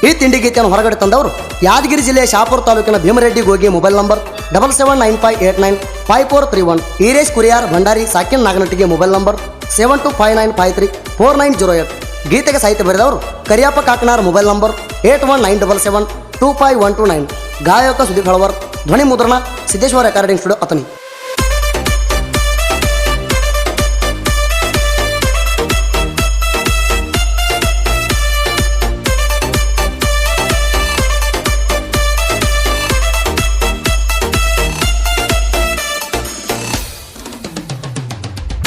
ಈ ತಿಂಡಿ ಗೀತೆಯನ್ನು ಹೊರಗಡೆ ತಂದವರು ಯಾದಗಿರಿ ಜಿಲ್ಲೆಯ ಶಾಪುರ ತಾಲೂಕಿನ ಭೀಮರೆಡ್ಡಿ ಗೋಗಿ ಮೊಬೈಲ್ ನಂಬರ್ 7795895431. ಈರೇಶ್ ಕುರಿಯಾರ್ ಭಂಡಾರಿ ಸಾಕಿನ್ ನಾಗನಟ್ಟಿಗೆ ಮೊಬೈಲ್ ನಂಬರ್ 7259534908. ಗೀತೆಗೆ ಸಾಹಿತ್ಯ ಬರೆದವರು ಕರಿಯಪ್ಪ ಕಾಕನಾರ್ ಮೊಬೈಲ್ ನಂಬರ್ 8197725129. ಗಾಯಕ ಸುದೀಪ್ ಹಳವರ್. ಧ್ವನಿ ಮುದ್ರಣ ಸಿದ್ದೇಶ್ವರ ರೆಕಾರ್ಡಿಂಗ್ ಸ್ಟುಡಿಯೋ ಅತನಿ.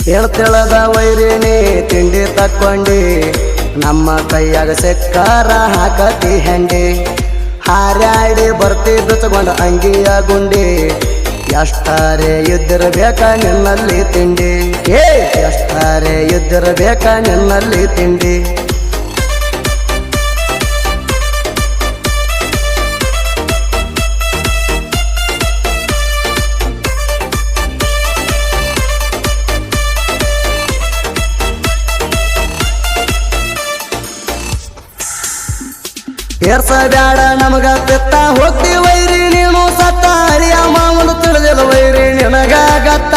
ಹೇಳ್ತಿಳದ ವೈರಿಣಿ ತಿಂಡಿ ತಕ್ಕೊಂಡಿ ನಮ್ಮ ಕೈಯಾಗ ಸೆಕ್ಕಾರ ಹಾಕತಿ ಹೆಂಡಿ ಹಾರ್ಯಾಡಿ ಬರ್ತಿ ಬಿಚ್ಕೊಂಡ ಅಂಗಿಯ ಗುಂಡಿ ಎಷ್ಟಾರೆ ಇದ್ದಿರಬೇಕ ನಿನ್ನಲ್ಲಿ ತಿಂಡಿ ಎಷ್ಟಾರೆ ಇದ್ದಿರಬೇಕ ನಿನ್ನಲ್ಲಿ ತಿಂಡಿ ಏರ್ಸ ಬ್ಯಾಡ ನಮಗ ತಿತ್ತ ಹೋಗ್ತಿ ವೈರಿ ನೀನು ಸತ್ತ ಹರಿಯ ಮಾಮೂಲು ತಿಳಿದಿಲ್ಲ ವೈರಿ ನಿನಗಾಗತ್ತ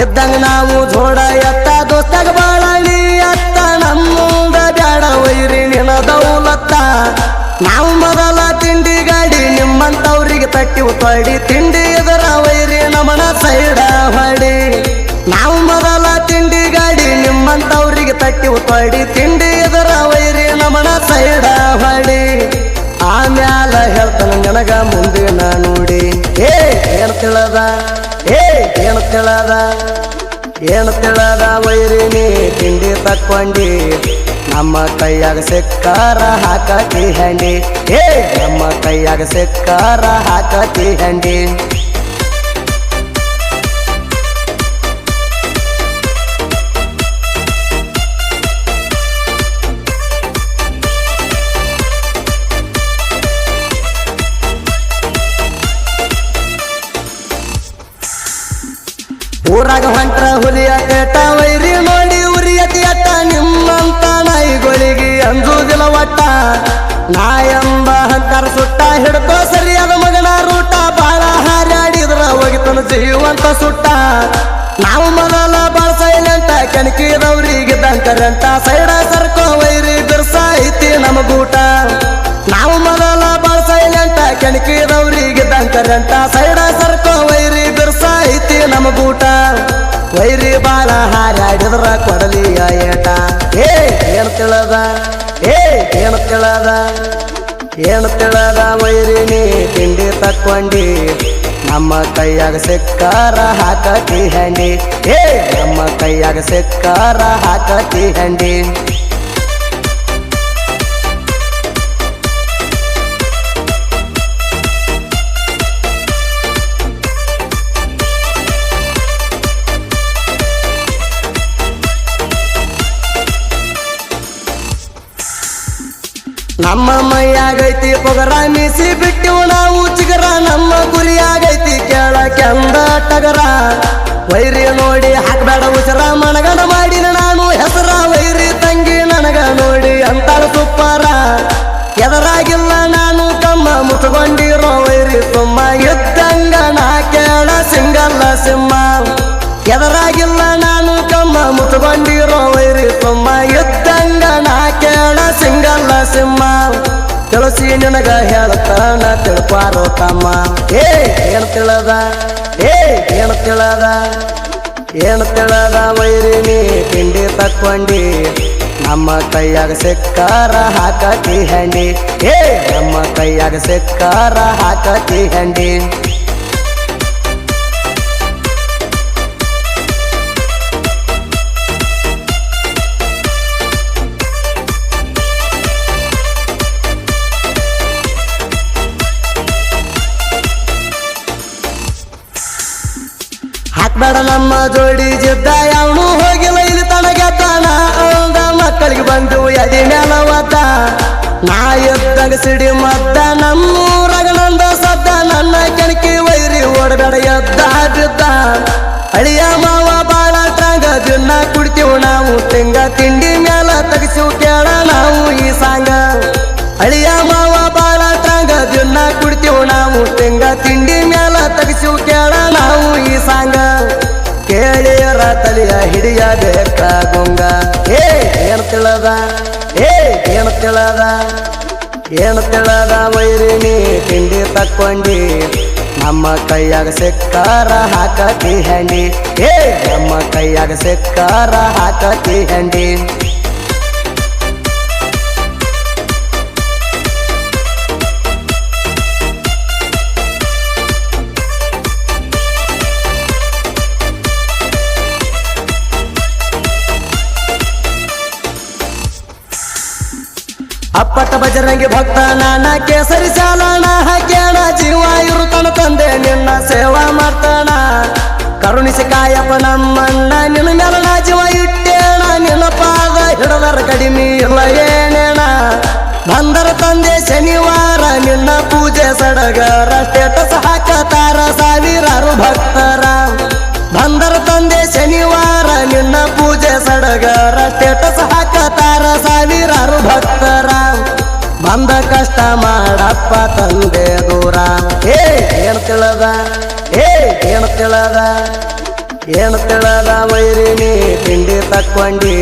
ಇದ್ದಂಗ ನಾವು ಜೋಡ ಎತ್ತ ದೋಸ್ತಾಗ ಬಾಳ ನೀ ಅತ್ತ ನಮ್ಮೂದ ಬ್ಯಾಡ ವೈರಿ ನಿನ ದೌಲತ್ತ ನಾವು ಮೊದಲ ತಿಂಡಿ ಗಾಡಿ ನಿಮ್ಮಂತವ್ರಿಗೆ ತಟ್ಟಿ ತೊಡಿ ತಿಂಡಿ ಇದರ ವೈರಿ ನಮನ ಸೈಡ ಹೊಡಿ ನಾವು ಮೊದಲ ತಿಂಡಿ ಗಾಡಿ ನಿಮ್ಮಂತವ್ರಿಗೆ ತಟ್ಟಿ ತೊಡಿ ತಿಂಡಿ ಇದರ ವೈರಿ ನಮನ ಸೈಡ ಹೊಡಿ ಆಮ್ಯಾಲ ಹೇಳ್ತಾನ ನನಗ ಮುಂದಿನ ನೋಡಿ ಏನು ತಿಳದ ಏನು ತಿಳದ ಏನು ತಿಳದ ವೈರಿನಿ ತಿಂಡಿ ತಕ್ಕೊಂಡಿ ನಮ್ಮ ಕೈಯಾಗ ಸೆಕ್ಕಾರ ಹಾಕತಿ ಹಂಡಿ ನಮ್ಮ ಕೈಯಾಗ ಸೆಕ್ಕಾರ ಹಾಕತಿ ಹಂಡಿ ಊರಾಗ ಹೊಂಟ್ರ ಹುಲಿಯ ಕೇಟ ವೈರಿ ನೋಡಿ ಉರಿಯತಿ ಅಟ್ಟ ನಿಮ್ಮಂತ ನಾಯಿಗಳಿಗೆ ಅಂಜುದಿಲ್ಲ ಒಟ್ಟ ನಾಯಂಬ ಹಂತರ ಸುಟ್ಟ ಹಿಡ್ಕೋ ಸರಿಯಾದ ಮಗನ ರೂಟ ಬಾಳ ಹಾರ್ಯಾಡಿದ್ರ ಹೋಗಿತನ ಜೀವಂತ ಸುಟ್ಟ ನಾವು ಮೊದಲ ಬಾಳ ಸೈಲೆಂಟ ಕೆಣಕಿದವ್ರಿಗೆ ದಂಕರಂಟ ಸೈಡ ಸರ್ಕೋ ವೈರಿ ಬಿರ್ಸ ಐತಿ ನಮಗೂಟ ನಾವು ಮೊದಲ ಬಾಳ ಸೈಲೆಂಟ ಕೆಣಕಿದವ್ರಿಗೆ ದಂಕರಂಟ ಸೈಡ ಸರ್ಕೋ ವೈರಿ ಬಿರ್ಸ ಐತಿ ನಮಗೂಟ ವೈರಿ ಬಾಳ ಹಾರ್ಯಾಡಿದ್ರ ಕೊಡಲಿಯ ಏಟ ಏನು ತಿಳದ ಏನು ತಿಳದ ಏನು ತಿಳದ ವೈರಿನಿ ತಿಂಡಿ ತಕ್ಕೊಂಡಿ ನಮ್ಮ ಕೈಯಾಗ ಸೆಕ್ಕಾರ ಹಾಕತಿ ಹಂಡಿ ನಮ್ಮ ಕೈಯಾಗ ಸೆಕ್ಕಾರ ಹಾಕತಿ ಹಂಡಿ ನಮ್ಮ ಮೈಯಾಗೈತಿ ಪೊಗರ ಮೀಸಿ ಬಿಟ್ಟಿವು ನಾವು ಚಿಗರ ನಮ್ಮ ಗುರಿಯಾಗೈತಿ ಕೇಳ ಕೆಂದ ಟಗರ ವೈರಿ ನೋಡಿ ಹಾಕಬೇಡ ಉಸರ ಮನಗನ ಮಾಡಿನ ನಾನು ಹೆಸರ ವೈರಿ ತಂಗಿ ನನಗ ನೋಡಿ ಅಂತಾಳ ಸುಪ್ಪಾರ ಎದರಾಗಿಲ್ಲ ನಾನು ಕಮ್ಮ ಮುಚ್ಕೊಂಡಿರೋ ವೈರಿ ಸುಮ್ಮ ಇದ್ದಂಗ ನಾ ಕೇಳ ಸಿಂಗಲ್ಲ ಸಿಂಹ ಎದರಾಗಿಲ್ಲ ನಾನು ಕಮ್ಮ ಮುಚ್ಕೊಂಡಿರೋ ವೈರಿ ಸುಮ್ಮ ಇದ್ದಂಗ ನಾ ಕೇಳ ಸಿಂಗಲ್ಲ ಸಿಂಹ ತಿಳಿಸಿ ನಿನಗ ಹೇಳ್ತಾನ ತಿಳ್ಪಾರೋ ತಮ್ಮ ಏನು ತಿಳದ ಏನು ತಿಳದ ಏನು ತಿಳದ ವೈರಿನಿ ತಿಂಡಿ ತಕ್ಕೊಂಡಿ ನಮ್ಮ ಕೈಯಾಗ ಸೆಕ್ಕಾರ ಹಾಕತಿ ಹಂಡಿ ನಮ್ಮ ಕೈಯಾಗ ಸೆಕ್ಕಾರ ಹಾಕತಿ ಹಂಡಿ ಹಾಕ್ಬೇಡ ನಮ್ಮ ಜೋಡಿ ಜಿದ್ದ ಯಾವನು ಹೋಗಿಲ್ಲ ಇಲ್ಲಿ ತನಗೆತ್ತಾನ ಅಂದ ಮಕ್ಕಳಿಗೆ ಬಂದು ಎದಿ ಮೇಲ ಒದ್ದ ನಾ ಎದ್ದಾಗ ಸಿಡಿ ಮದ್ದ ನಮ್ಮೂರಾಗ ನಂದ ಸದ್ದ ನನ್ನ ಕೆಣಕಿ ವೈರಿ ಓಡಬೇಡ ಎದ್ದ ಬಿದ್ದ ಅಳಿಯ ಮಾವ ಬಾಳ ಟ್ರಾಂಗ ದಿನ ಕುಡ್ತೀವ್ ನಾವು ತಿಂಗ ತಿಂಡಿ ಮ್ಯಾಲ ತಗಸಿವ್ ಕೇಳ ನಾವು ಈ ಸಾಂಗ ಅಳಿಯ ಸಾಂಗ ಕೇಳಿಯರ ತಲೆಯ ಹಿಡಿಯಬೇಕ ಗುಂಗ ಏನು ತಿಳದ ಏನು ತಿಳದ ಏನು ತಿಳದ ವೈರಿನಿ ತಿಂಡಿ ತಕ್ಕೊಂಡಿ ನಮ್ಮ ಕೈಯಾಗ ಸಿಕ್ಕಾರ ಹಾಕತಿ ಹಂಡಿ ನಮ್ಮ ಕೈಯಾಗ ಸಿಕ್ಕಾರ ಹಾಕತಿ ಹಂಡಿ ಅಪ್ಪಟ ಬಜರಂಗಿ ಭಕ್ತ ನಾನ ಕೇಸರಿ ಚಾಲನ ಹಾಕ್ಯಾಣ ಜೀವ ಇರುತ್ತಾನ ತಂದೆ ನಿನ್ನ ಸೇವಾ ಮಾಡ್ತಾನ ಕರುಣಿಸಿ ಕಾಯಪ್ಪ ನಮ್ಮಣ್ಣ ನಿನ್ನ ಮೇಲೆ ನಾ ಜೀವ ಇಟ್ಟೇಣ ನಿನ್ನ ಪಾದ ಹಿಡದರ ಕಡಿಮೆ ಇಲ್ಲ ಏನೇಣ ಬಂದರ ತಂದೆ ಶನಿವಾರ ನಿನ್ನ ಪೂಜೆ ಸಡಗರ ಸ್ಟೇಟಸ್ ಹಾಕತಾರ ಸಾವಿರಾರು ಭಕ್ತರ ಬಂದರ ತಂದೆ ಶನಿವಾರ ನಿನ್ನ ಪೂಜೆ ಸಡಗರ ಸ್ಟೇಟಸ್ ಹಾಕತಾರ ಸಾವಿರಾರು ಭಕ್ತರ ಬಂದ ಕಷ್ಟ ಮಾಡಪ್ಪ ತಂದೆ ದೂರ ಏನು ತಿಳದ ಏನು ತಿಳದ ಏನು ತಿಳದ ವೈರಿನಿ ತಿಂಡಿ ತಕ್ಕೊಂಡಿ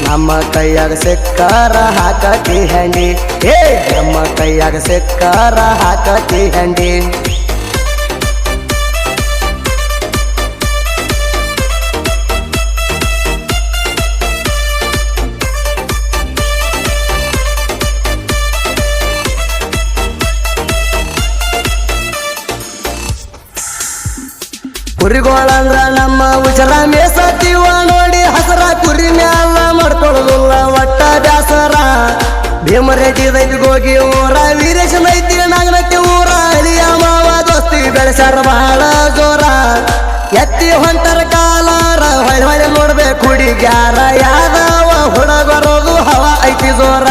ನಮ್ಮ ಕೈಯಾಗ ಸಿಕ್ಕಾರ ಹಾಕತಿ ಹಂಡಿ ನಮ್ಮ ಕೈಯಾಗ ಸಿಕ್ಕಾರ ಹಾಕತಿ ಹಂಡಿ ಕುರಿಗೋಳಂದ್ರ ನಮ್ಮ ಉಜರ ಮೇಸತಿವ ನೋಡಿ ಹಸರ ಕುರಿ ಮ್ಯಾಲ ಮಾಡ್ಕೊಳ್ಳೋದಿಲ್ಲ ಒಟ್ಟ ಬ್ಯಾಸರ ಭೀಮರೆಡ್ಡಿ ದೈವಿಗೋಗಿ ಊರ ವೀರೇಶನ ಐತಿ ನಾಗನಟ್ಟಿ ಊರ ಅಳಿಯ ಮಾವ ದೋಸ್ತಿ ಬೆಳೆಸಾರ ಬಹಳ ಜೋರ ಎತ್ತಿ ಹೊಂಟರ ಕಾಲಾರ ಹೊಳೆ ಹೊಳೆ ನೋಡ್ಬೇಕು ಹುಡುಗ್ಯಾರ ಯಾದವ ಹುಡುಗರೋದು ಹವ ಐತಿ ಜೋರ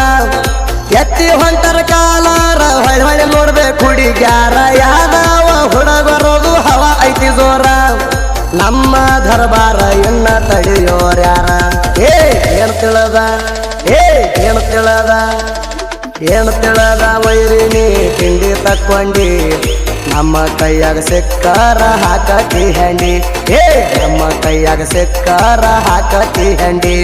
ಎತ್ತಿ ಹೊಂಟರ ಕಾಲಾರ ಹೊಳೆ ಹೊಳೆ ನೋಡ್ಬೇಕು ಹುಡುಗ್ಯಾರ ಯಾದವ ಹುಡುಗರೋದು ಹವ ಐತಿ ಜೋರ ನಮ್ಮ ದರ್ಬಾರ ಎನ್ನ ತಡೆಯೋರ್ಯಾರ ಏನು ತಿಳದ ಏನು ತಿಳದ ಏನು ತಿಳದ ವೈರಿನಿ ತಿಂಡಿ ತಕ್ಕೊಂಡಿ ನಮ್ಮ ಕೈಯಾಗ ಸಿಕ್ಕಾರ ಹಾಕತಿ ಹಂಡಿ ನಮ್ಮ ಕೈಯಾಗ ಸಿಕ್ಕಾರ ಹಾಕತಿ ಹಂಡಿ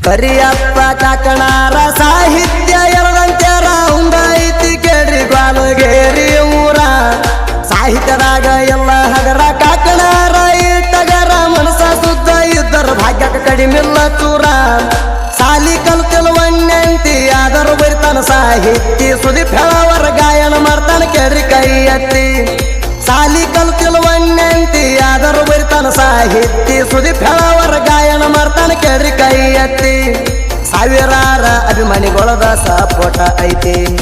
ಕರಿಯಪ್ಪ ಕಾಕಣಾರ ಸಾಹಿತ್ಯ ಎರದಂತ್ಯಾರ ಉಂಗೈತಿ ಕೇಳ್ರಿ ಗ್ವಾಲಗೇರಿ ಊರ ಸಾಹಿತ್ಯದಾಗ ಎಲ್ಲ ಹಗರ ಕಾಕಣಾರ ಇಟ್ಟಗರ ಮನಸ ಸುದ್ದ ಇದ್ದರ ಭಾಗ್ಯಕ ಕಡಿಮಿಲ್ಲ ಚೂರ ಸಾಲಿ ಕಲ್ತಿಲ್ವನ್ಯಂತಿ ಆದರೂ ಬರಿತಾನ ಸಾಹಿತ್ಯ ಸುದೀಪ್ ಹೇಳವರ ಗಾಯನ ಮಾಡ್ತಾನ ಕೇಳ್ರಿ ಕೈ ಎತ್ತಿ ಸಾಲಿ ಕಲ್ತಿಲ್ವನ್ಯಂತಿ ಆದರೂ ಬರಿತಾನ ಸಾಹಿತ್ಯ ಸುದೀಪ್ ಹೇಳವರ ಗಾಯನ ಮಾಡ್ತಾನ ಕೇಳ್ರಿ ಕೈ ಎತ್ತಿ ಸಾವಿರಾರ ಅಭಿಮಾನಿಗಳದ ಸಪೋಟ ಐತಿ